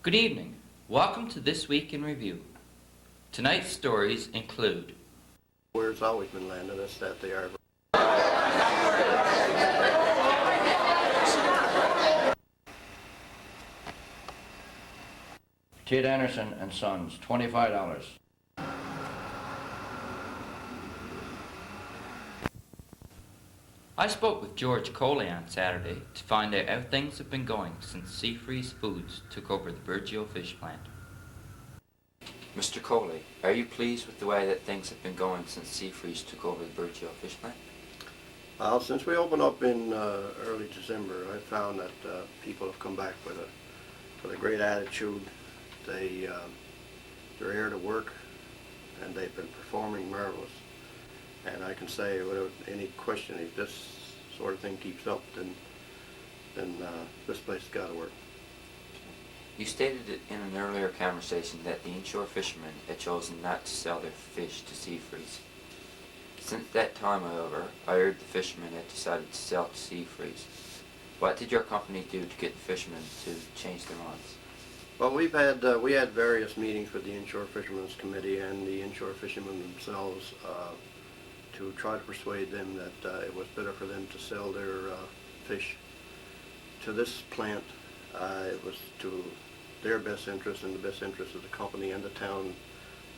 Good evening. Welcome to This Week in Review. Tonight's stories include where it's always been landed, that's that they are. Ted Anderson and Sons, $25. I spoke with George Coley on Saturday to find out how things have been going since Seafreeze Foods took over the Burgeo fish plant. Mr. Coley, are you pleased with the way that things have been going since Seafreeze took over the Burgeo fish plant? Well, since we opened up in early December, I found that people have come back with a great attitude. They're here to work, and they've been performing marvelous. And I can say without any question, if this sort of thing keeps up, then this place has got to work. You stated in an earlier conversation that the inshore fishermen had chosen not to sell their fish to Seafreeze. Since that time, however, I heard the fishermen had decided to sell to Seafreeze. What did your company do to get the fishermen to change their minds? Well, we had various meetings with the Inshore Fishermen's Committee and the inshore fishermen themselves to try to persuade them that it was better for them to sell their fish to this plant. It was to their best interest and the best interest of the company and the town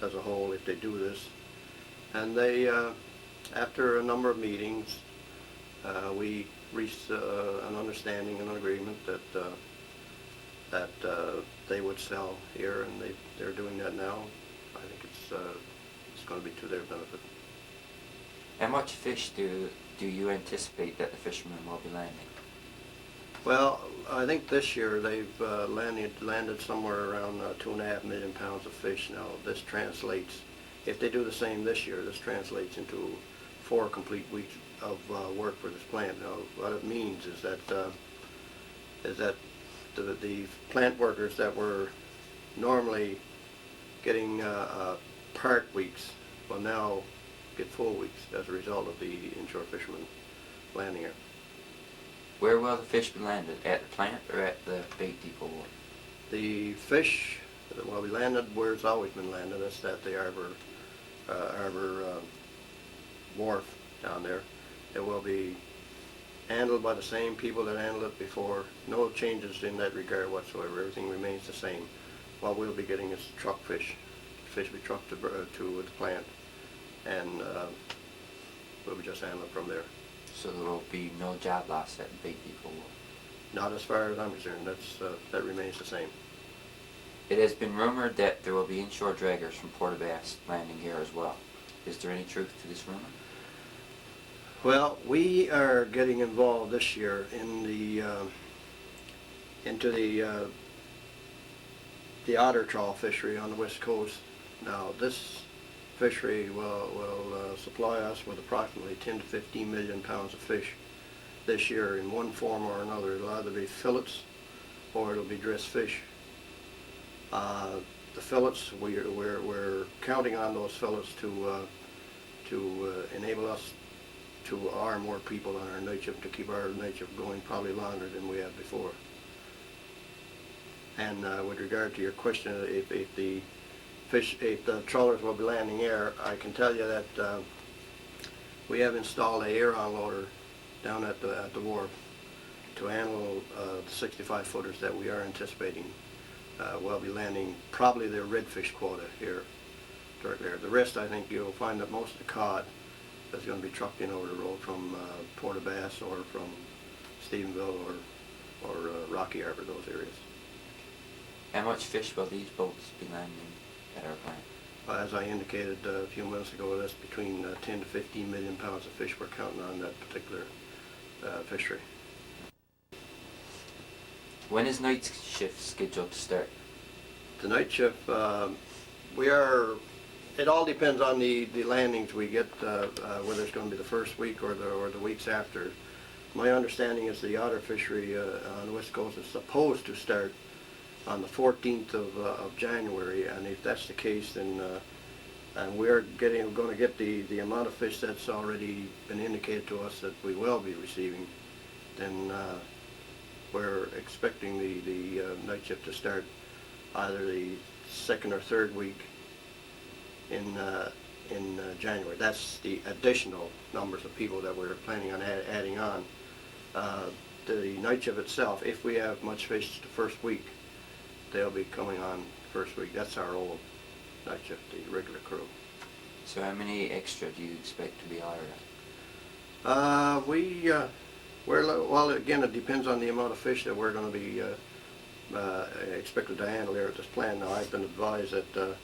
as a whole if they do this. And they, after a number of meetings, we reached an understanding and an agreement that they would sell here, and they're doing that now. I think it's going to be to their benefit. How much fish do you anticipate that the fishermen will be landing? Well, I think this year they've landed somewhere around 2.5 million pounds of fish. Now this translates, if they do the same this year, this translates into 4 complete weeks of work for this plant. Now what it means is that the plant workers that were normally getting part weeks will now get full weeks as a result of the inshore fishermen landing here. Where will the fish be landed? At the plant or at the bait depot? The fish will be landed where it's always been landed. That's at the Arbor Wharf down there. It will be handled by the same people that handled it before. No changes in that regard whatsoever. Everything remains the same. What we'll be getting is truck fish. Fish will be trucked to the plant, and we'll be just handling from there. So there will be no job loss at the bait depot? Not as far as I'm concerned. That remains the same. It has been rumored that there will be inshore draggers from Port Bass landing here as well. Is there any truth to this rumor? Well, we are getting involved this year in into the otter trawl fishery on the west coast. Now, this fishery will supply us with approximately 10 to 15 million pounds of fish this year in one form or another. It'll either be fillets or it'll be dressed fish. The fillets, we're counting on those fillets to enable us to arm more people on our night shift, to keep our night shift going probably longer than we have before. And with regard to your question, if the trawlers will be landing here, I can tell you that we have installed a air unloader down at the wharf to handle the 65 footers that we are anticipating will be landing probably their redfish quota here directly here. The rest, I think you'll find that most of the cod is going to be trucked in over the road from Port Bass or from Stephenville or Rocky Harbor, those areas. How much fish will these boats be landing at our plant? As I indicated a few minutes ago, that's between 10 to 15 million pounds of fish we're counting on that particular fishery. When is night shift scheduled to start? The night shift, it all depends on the landings we get, whether it's going to be the first week or the weeks after. My understanding is the otter fishery on the west coast is supposed to start on the 14th of January, and if that's the case, then and we're going to get the amount of fish that's already been indicated to us that we will be receiving, then we're expecting the night shift to start either the second or third week in January. That's the additional numbers of people that we're planning on adding on. The night shift itself, if we have much fish the first week, they'll be coming on first week. That's our old night shift, the regular crew. So how many extra do you expect to be hired? Well, again, it depends on the amount of fish that we're going to be expected to handle here at this plant. Now, I've been advised that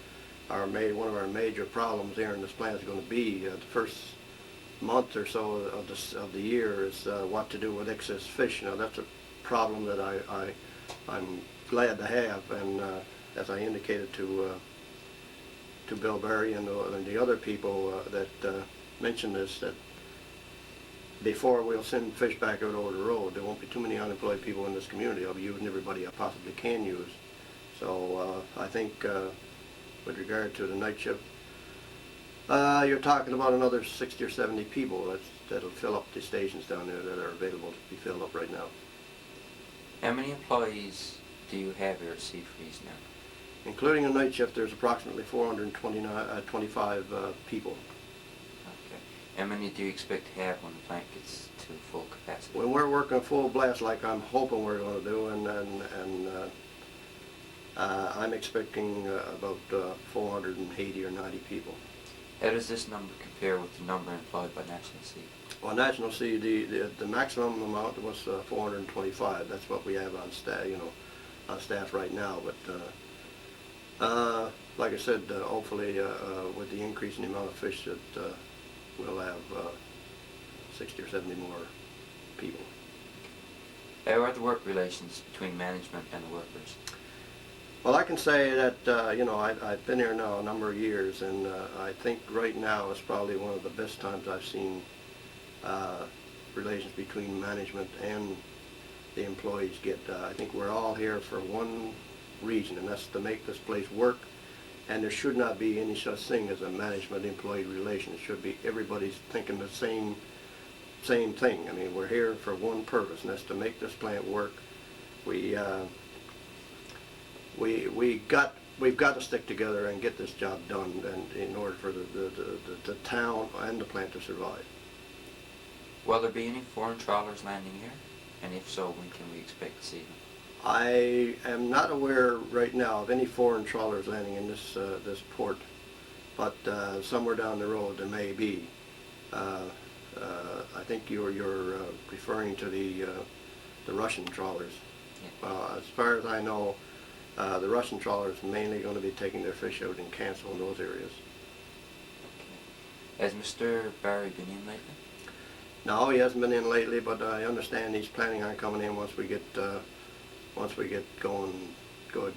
one of our major problems here in this plant is going to be the first month or so of the year is what to do with excess fish. Now, that's a problem that I'm glad to have, and as I indicated to Bill Barry and the other people that mentioned this, that before we'll send fish back out over the road, there won't be too many unemployed people in this community. I'll be using everybody I possibly can use. So I think with regard to the night shift, you're talking about another 60 or 70 people that'll fill up the stations down there that are available to be filled up right now. How many employees do you have here at Seafreeze now? Including a night shift, there's approximately 425 people. Okay. How many do you expect to have when the plant gets to full capacity? When we're working full blast like I'm hoping we're going to do, and I'm expecting about 480 or 90 people. How does this number compare with the number employed by National Seed? Well, National Seed, the maximum amount was 425. That's what we have on staff, on staff right now. But like I said, hopefully with the increase in the amount of fish, that we'll have 60 or 70 more people. How are the work relations between management and the workers? Well, I can say that, I've been here now a number of years, and I think right now is probably one of the best times I've seen relations between management and the employees get. I think we're all here for one reason, and that's to make this place work, and there should not be any such thing as a management-employee relation. It should be everybody's thinking the same thing. I mean, we're here for one purpose, and that's to make this plant work. We've got to stick together and get this job done, and in order for the town and the plant to survive. Will there be any foreign trawlers landing here? And if so, when can we expect to see them? I am not aware right now of any foreign trawlers landing in this port, but somewhere down the road there may be. I think you're referring to the Russian trawlers. Yeah. As far as I know, the Russian trawlers are mainly going to be taking their fish out in Cancel in those areas. Okay. Has Mr. Barry been in lately? No, he hasn't been in lately, but I understand he's planning on coming in once we get going good.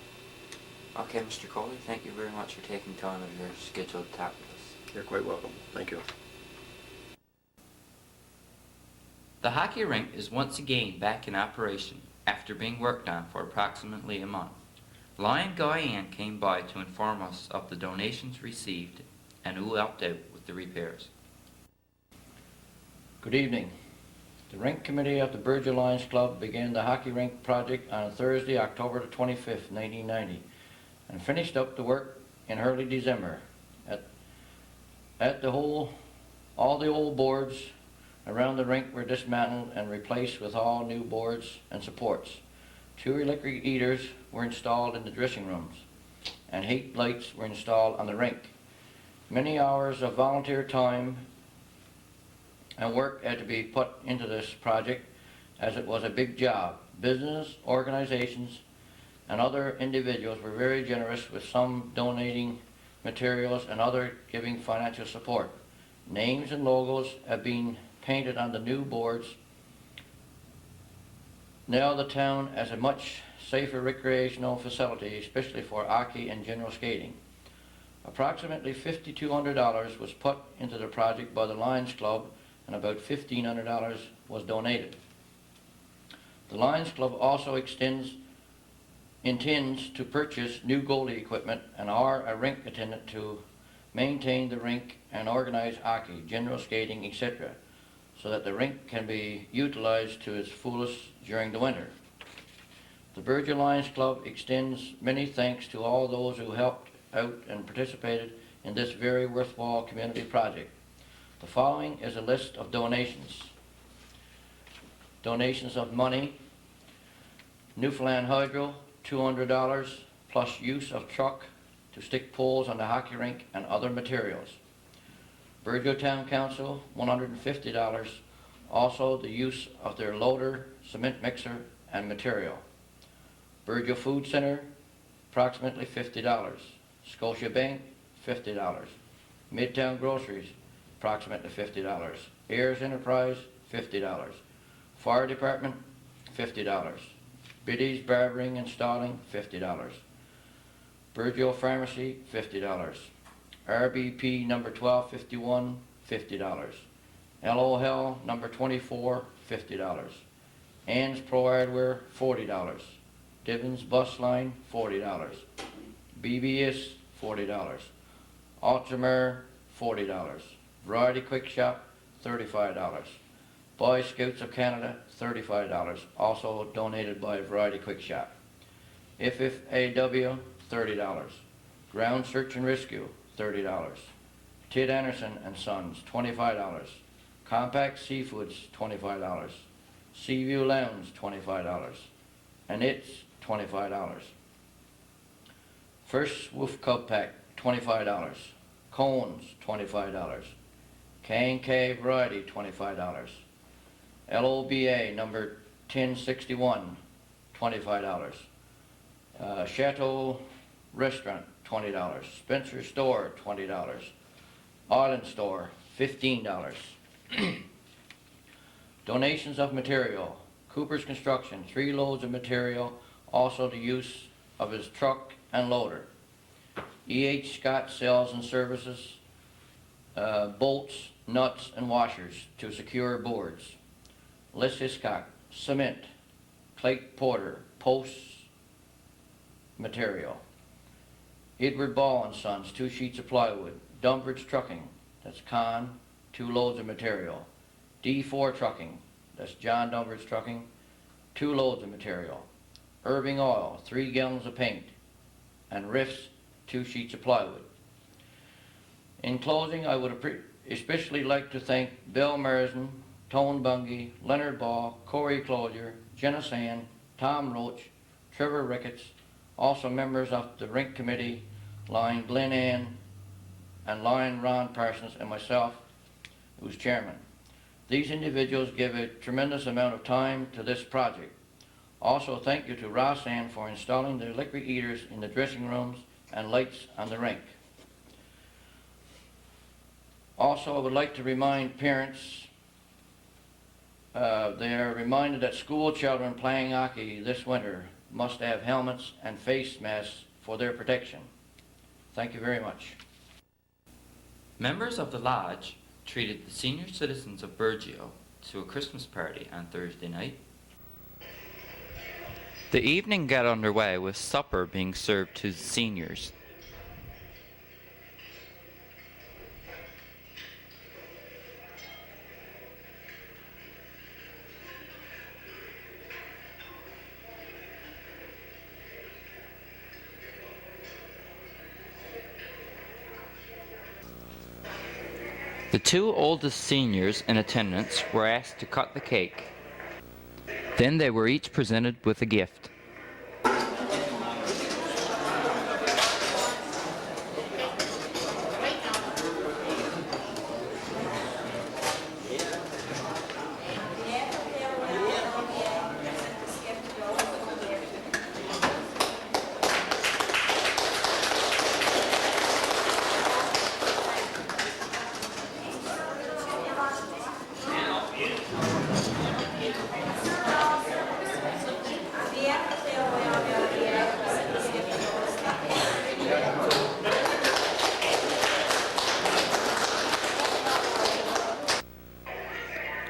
Okay, Mr. Coley, thank you very much for taking time out of your schedule to talk with us. You're quite welcome. Thank you. The hockey rink is once again back in operation after being worked on for approximately a month. Lion Guy Hann came by to inform us of the donations received and who helped out with the repairs. Good evening. The Rink Committee of the Burgess Lions Club began the hockey rink project on Thursday, October the 25th, 1990, and finished up the work in early December. All the old boards around the rink were dismantled and replaced with all new boards and supports. 2 electric heaters were installed in the dressing rooms, and heat lights were installed on the rink. Many hours of volunteer time and work had to be put into this project, as it was a big job. Business, organizations, and other individuals were very generous, with some donating materials and others giving financial support. Names and logos have been painted on the new boards. Now the town has a much safer recreational facility, especially for hockey and general skating. Approximately $5,200 was put into the project by the Lions Club, and about $1,500 was donated. The Lions Club also intends to purchase new goalie equipment and are a rink attendant to maintain the rink and organize hockey, general skating, etc., so that the rink can be utilized to its fullest during the winter. The Burgeo Lions Club extends many thanks to all those who helped out and participated in this very worthwhile community project. The following is a list of donations. Donations of money: Newfoundland Hydro, $200, plus use of truck to stick poles on the hockey rink and other materials. Burgeo Town Council, $150, also the use of their loader, cement mixer, and material. Burgeo Food Center, approximately $50. Scotia Bank, $50. Midtown Groceries, approximately $50. Ayers Enterprise, $50. Fire Department, $50. Biddy's Barbering and Stalling, $50. Burgeo Pharmacy, $50. RBP number 1251, $50. LOL number 24, $50. Ann's Pro Hardware, $40. Divins Bus Line, $40. BBS, $40. Altamar, $40. Variety Quick Shop, $35. Boy Scouts of Canada, $35, also donated by Variety Quick Shop. FFAW, $30. Ground Search and Rescue, $30. Tid Anderson and Sons, $25. Compact Seafoods, $25. Seaview Lounge, $25. And it's $25. First Wolf Cub Pack, $25. Cones, $25. K&K Variety, $25. LOBA number 1061, $25. Chateau Restaurant, $20. Spencer Store, $20. Island Store, $15. Donations of material: Cooper's Construction, 3 loads of material, also the use of his truck and loader. E.H. Scott Sales and Services, bolts, nuts, and washers to secure boards. Les Hiscock, cement. Clayton Porter, posts, material. Edward Ball and Sons, 2 sheets of plywood. Dunbridge Trucking, that's Con, 2 loads of material. D4 Trucking, that's John Dunbridge Trucking, 2 loads of material. Irving Oil, 3 gallons of paint. And Riffs, 2 sheets of plywood. In closing, I would especially like to thank Bill Marsden, Tone Bungie, Leonard Ball, Corey Closier, Jenna Sand, Tom Roach, Trevor Ricketts, also members of the Rink Committee, Lion Glenn Ann, and Lion Ron Parsons, and myself, who's chairman. These individuals give a tremendous amount of time to this project. Also, thank you to Ross Ann for installing the liquor eaters in the dressing rooms and lights on the rink. Also, I would like to remind parents, they are reminded that school children playing hockey this winter must have helmets and face masks for their protection. Thank you very much. Members of the lodge treated the senior citizens of Burgeo to a Christmas party on Thursday night. The evening got underway with supper being served to the seniors. The 2 oldest seniors in attendance were asked to cut the cake. Then they were each presented with a gift.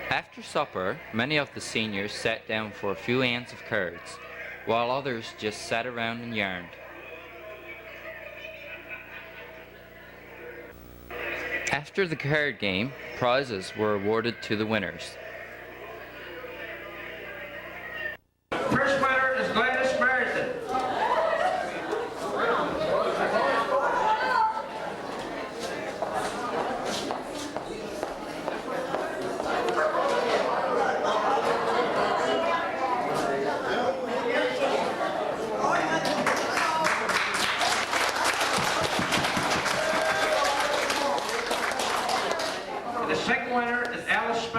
After supper, many of the seniors sat down for a few hands of cards, while others just sat around and yarned. After the card game, prizes were awarded to the winners. First winner is Gladys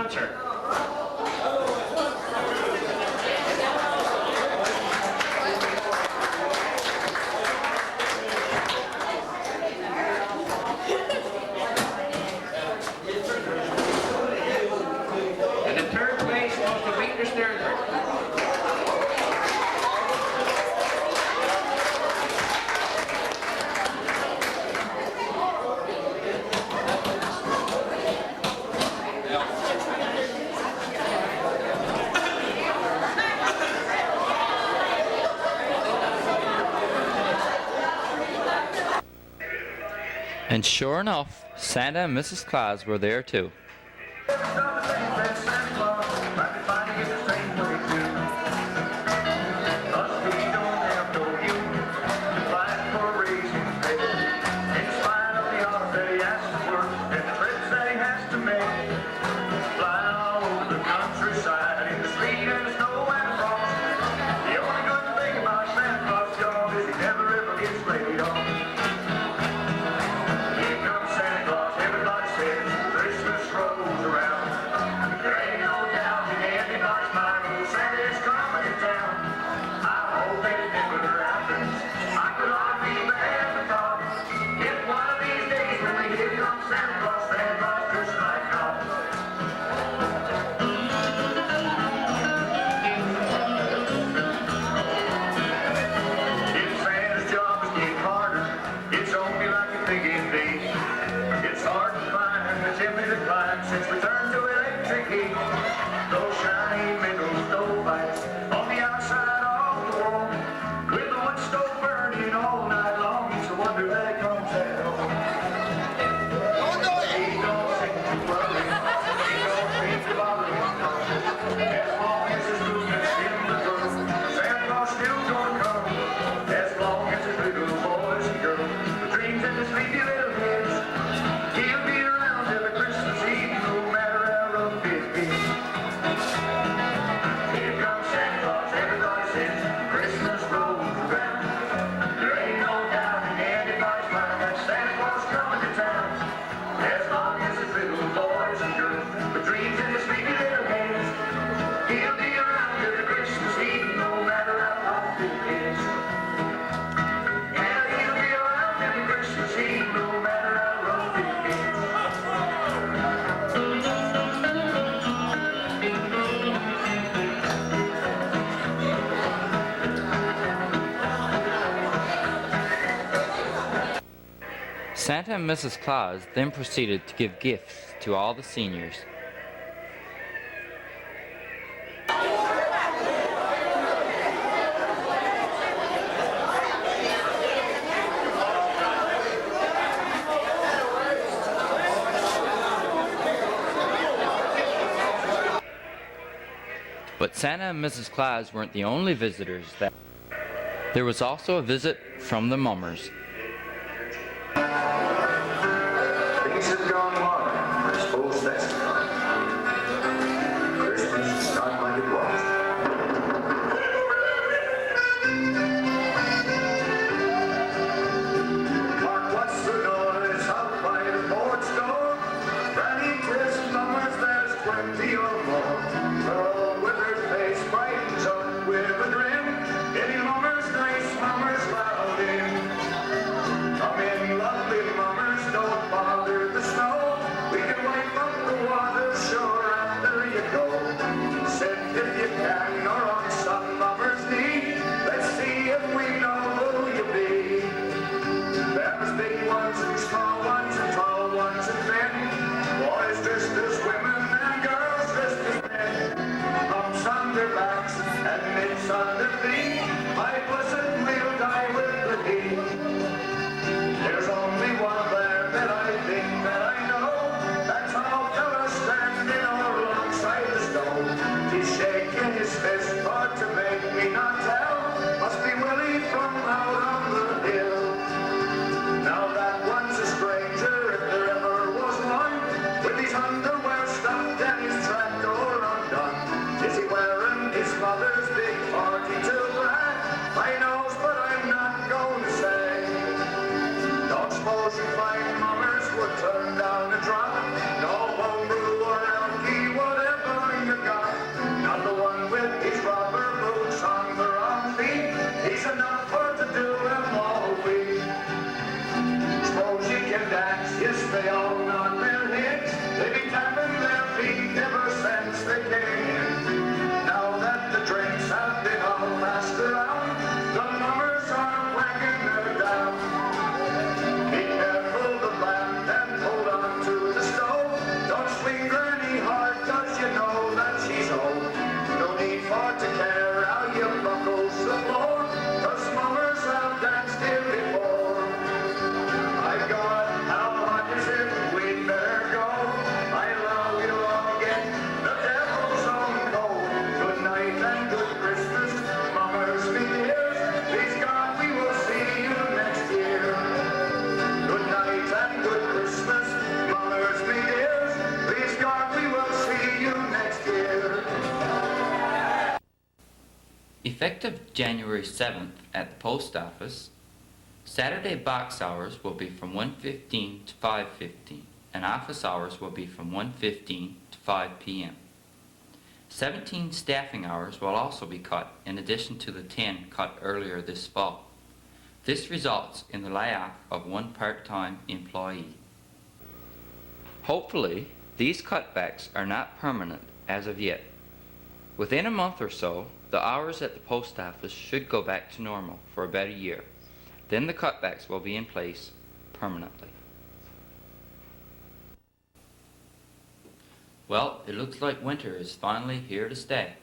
concert. And the third place goes to Victor Sternberg. And sure enough, Santa and Mrs. Claus were there too. Santa and Mrs. Claus then proceeded to give gifts to all the seniors. But Santa and Mrs. Claus weren't the only visitors. There was also a visit from the mummers. Things have gone wrong. I suppose that's Christmas is not like it was. Mark, what's the noise out by the porch door? Granny, Chris, mummers, there's 20 or more. Earl with her face brightens up with a grin. Any mummers, nice mummers, loud in. Come in, lovely mummers, don't bother the snow. We can wipe up the water, sure, after you go. Sit if you can, or on some mummer's knee. Let's see if we know who you be. There's big ones and small ones and tall ones and thin. Boys dressed as women and girls dressed as men. Humps on their backs and mitts on their feet. My blessed we'll die with the heat. There's only one there that I think that I know. That's how fella standing alongside the stone. He's shaking his fist for to make me not tell. Must be Willie from out on the hill. Now that one's a stranger, if there ever was one, with his underwear stuffed and his trapdoor undone. Is he wearing his mother's big 42 hat? I knows, but I'm not going to say. Don't suppose you find mummers would turn down a drop. No homebrew or elky would Effective January 7th at the post office, Saturday box hours will be from 1:15 to 5:15, and office hours will be from 1:15 to 5 p.m. 17 staffing hours will also be cut, in addition to the 10 cut earlier this fall. This results in the layoff of one part-time employee. Hopefully, these cutbacks are not permanent as of yet. Within a month or so, the hours at the post office should go back to normal for about a year. Then the cutbacks will be in place permanently. Well, it looks like winter is finally here to stay.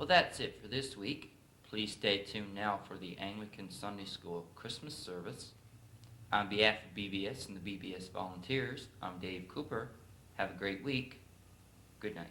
Well, that's it for this week. Please stay tuned now for the Anglican Sunday School Christmas service. On behalf of BBS and the BBS volunteers, I'm Dave Cooper. Have a great week. Good night.